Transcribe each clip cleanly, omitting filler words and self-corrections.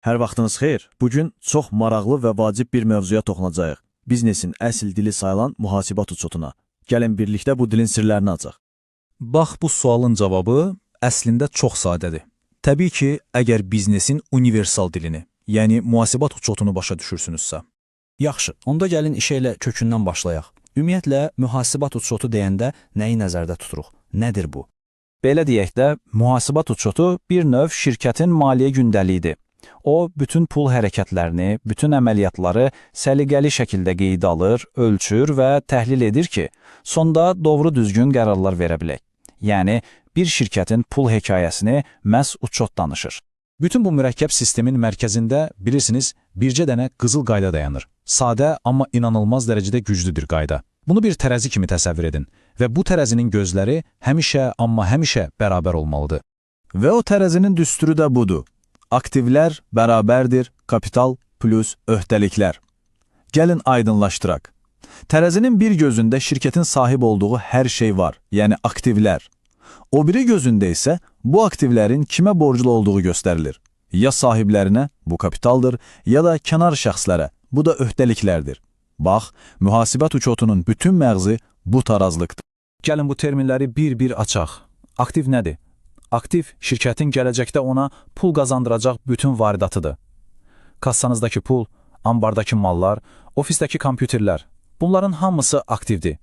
Hər vaxtınız xeyir. Bugün çox maraqlı və vacib bir mövzuya toxunacağıq. Biznesin əsl dili sayılan mühasibat uçotuna. Gəlin birlikdə bu dilin sirlərini açaq. Bax, bu sualın cavabı əslində çox sadədir. Təbii ki, əgər biznesin universal dilini, yəni mühasibat uçotunu başa düşürsünüzsə. Yaxşı, onda gəlin işə elə kökündən başlayaq. Ümumiyyətlə, mühasibat uçotu deyəndə nəyi nəzərdə tuturuq? Nədir bu? Belə deyək də, mühasibat uçotu bir növ şirkətin maliyyə gündəliyidir. O, bütün pul hərəkətlərini, bütün əməliyyatları səliqəli şəkildə qeydə alır, ölçür və təhlil edir ki, sonda doğru düzgün qərarlar verə bilək. Yəni, bir şirkətin pul hekayəsini məhz uçot danışır. Bütün bu mürəkkəb sistemin mərkəzində, bilirsiniz, bircə dənə qızıl qayda dayanır. Sadə, amma inanılmaz dərəcədə güclüdür qayda. Bunu bir tərəzi kimi təsəvvür edin və bu tərəzinin gözləri həmişə, amma həmişə bərabər olmalıdır. Və o tərəzinin düsturu da budur. Aktivlər bərabərdir kapital plus öhdəliklər. Gəlin aydınlaşdıraq. Tərəzinin bir gözündə şirkətin sahib olduğu hər şey var, yəni aktivlər. O biri gözündə isə bu aktivlərin kimə borclu olduğu göstərilir. Ya sahiblərinə, bu kapitaldır, ya da kənar şəxslərə, bu da öhdəliklərdir. Bax, mühasibat uçotunun bütün məğzi bu tarazlıqdır. Gəlin bu terminləri bir-bir açaq. Aktiv nədir? Aktiv, şirkətin gələcəkdə ona pul qazandıracaq bütün varidatıdır. Kassanızdakı pul, ambardakı mallar, ofisdəki kompüterlər, bunların hamısı aktivdir.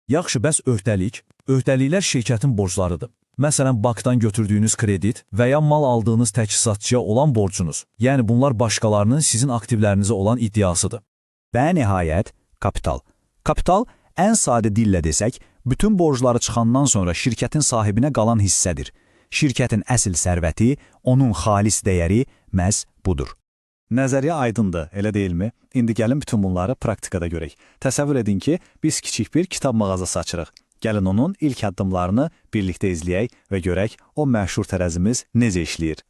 Yaxşı, bəs öhdəlik? Öhdəliklər şirkətin borclarıdır. Məsələn, bankdan götürdüyünüz kredit və ya mal aldığınız təchizatçıya olan borcunuz. Yəni, bunlar başqalarının sizin aktivlərinizə olan iddiasıdır. Və nəhayət, kapital. Kapital, ən sadə dillə desək, bütün borcları çıxandan sonra şirkətin sahibinə qalan hissədir. Şirkətin əsl sərvəti, onun xalis dəyəri məhz budur. Nəzəriyyə aydındır, elə deyilmi? İndi gəlin bütün bunları praktikada görək. Təsəvvür edin ki, biz kiçik bir kitab mağazası açırıq. Gəlin onun ilk addımlarını birlikdə izləyək və görək o məşhur tərəzimiz necə işləyir.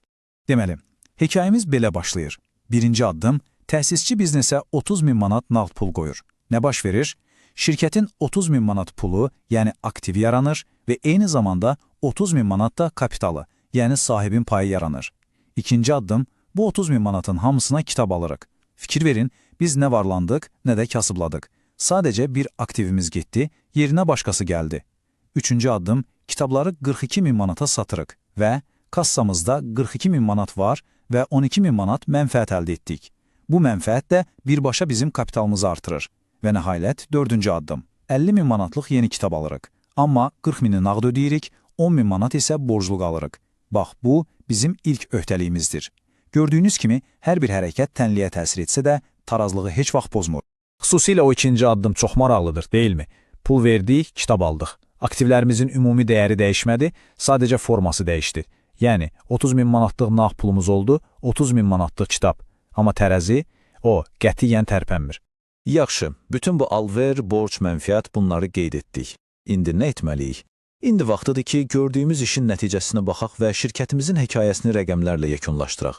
Deməli, hekayəmiz belə başlayır. Birinci addım, təsisçi biznesə 30.000 manat nağd pul qoyur. Nə baş verir? Şirkətin 30.000 manat pulu, yəni aktiv yaranır və eyni zamanda 30.000 manat da kapitalı, yəni sahibin payı yaranır. İkinci addım, bu 30.000 manatın hamısına kitab alırıq. Fikir verin, biz nə varlandıq, nə də kasıbladıq. Sadəcə bir aktivimiz getdi, yerinə başqası gəldi. Üçüncü addım, kitabları 42.000 manata satırıq və kassamızda 42.000 manat var və 12.000 manat mənfəət əldə etdik. Bu mənfəət də birbaşa bizim kapitalımızı artırır. Və nəhayət, dördüncü addım, 50.000 manatlıq yeni kitab alırıq. Amma 40.000-i nağd ödeyirik, 10.000 manat isə borclu qalırıq. Bax, bu bizim ilk öhdəliyimizdir. Gördüyünüz kimi, hər bir hərəkət tənliyə təsir etsə də, tarazlığı heç vaxt pozmur. Xüsusilə o ikinci addım çox maraqlıdır, deyilmi? Pul verdik, kitab aldıq. Aktivlərimizin ümumi dəyəri dəyişmədi, sadəcə forması dəyişdi. Yəni, 30.000 manatlıq nağd pulumuz oldu, 30.000 manatlıq kitab. Amma tərəzi, o, qətiyyən tərpənmir. Yaxşı, bütün bu alver, borc, mənfiyyət bunları qeyd etdik. İndi nə etməliyik? İndi vaxtıdır ki, gördüyümüz işin nəticəsinə baxaq və şirkətimizin hekayəsini rəqəmlərlə yekunlaşdıraq.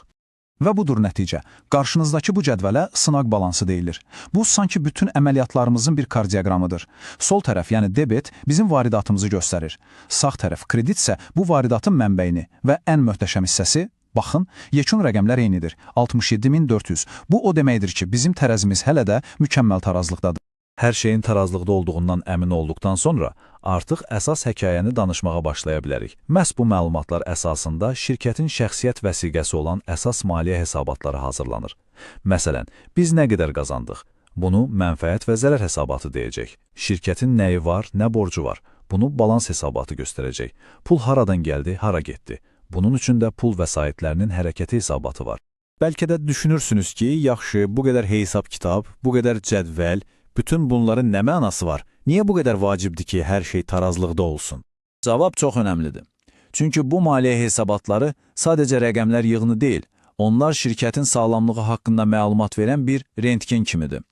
Və budur nəticə. Qarşınızdakı bu cədvələ sınaq balansı deyilir. Bu, sanki bütün əməliyyatlarımızın bir kardioqramıdır. Sol tərəf, yəni debet, bizim varidatımızı göstərir. Sağ tərəf, kredit isə bu varidatın mənbəyini və ən möhtəşəm hissəsi, baxın, yekun rəqəmlər eynidir. 67.400. Bu o deməkdir ki, bizim tərəzimiz hələ də mükəmməl tarazlıqdadır. Hər şeyin tarazlıqda olduğundan əmin olduqdan sonra artıq əsas hekayəni danışmağa başlaya bilərik. Məhz bu məlumatlar əsasında şirkətin şəxsiyyət vəsiqəsi olan əsas maliyyə hesabatları hazırlanır. Məsələn, biz nə qədər qazandıq? Bunu mənfəət və zərər hesabatı deyəcək. Şirkətin nəyi var, nə borcu var? Bunu balans hesabatı göstərəcək. Pul haradan gəldi, hara getdi? Bunun üçün də pul vəsaitlərinin hərəkəti hesabatı var. Bəlkə də düşünürsünüz ki, yaxşı, bu qədər hesab kitab, bu qədər cədvəl, bütün bunların nə mənası var? Niyə bu qədər vacibdir ki, hər şey tarazlıqda olsun? Cavab çox önəmlidir. Çünki bu maliyyə hesabatları sadəcə rəqəmlər yığını deyil, onlar şirkətin sağlamlığı haqqında məlumat verən bir rentgen kimidir.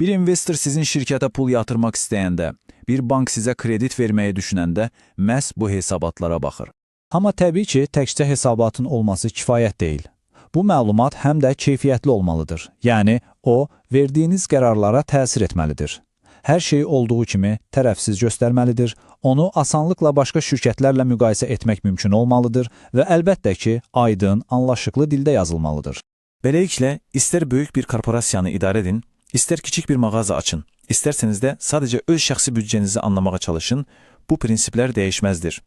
Bir investor sizin şirkətə pul yatırmaq istəyəndə, bir bank sizə kredit verməyi düşünəndə məhz bu hesabatlara baxır. Amma təbii ki, təkcə hesabatın olması kifayət deyil. Bu məlumat həm də keyfiyyətli olmalıdır. Yəni, o, verdiyiniz qərarlara təsir etməlidir. Hər şey olduğu kimi tərəfsiz göstərməlidir, onu asanlıqla başqa şirkətlərlə müqayisə etmək mümkün olmalıdır və əlbəttə ki, aydın, anlaşıqlı dildə yazılmalıdır. Beləliklə, istər böyük bir korporasiyanı idarə edin, istər kiçik bir mağaza açın, istərseniz də sadəcə öz şəxsi büdcənizi anlamağa çalışın, bu prinsiplər dəyişməzdir.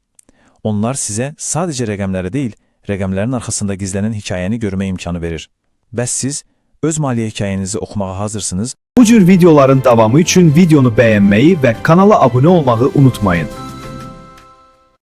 Onlar sizə sadəcə rəqəmləri deyil, rəqəmlərin arxasında gizlənən hekayəni görmə imkanı verir. Bəs siz öz maliyyə hekayənizi oxumağa hazırsınız? Bu cür videoların davamı üçün videonu bəyənməyi və kanala abunə olmağı unutmayın.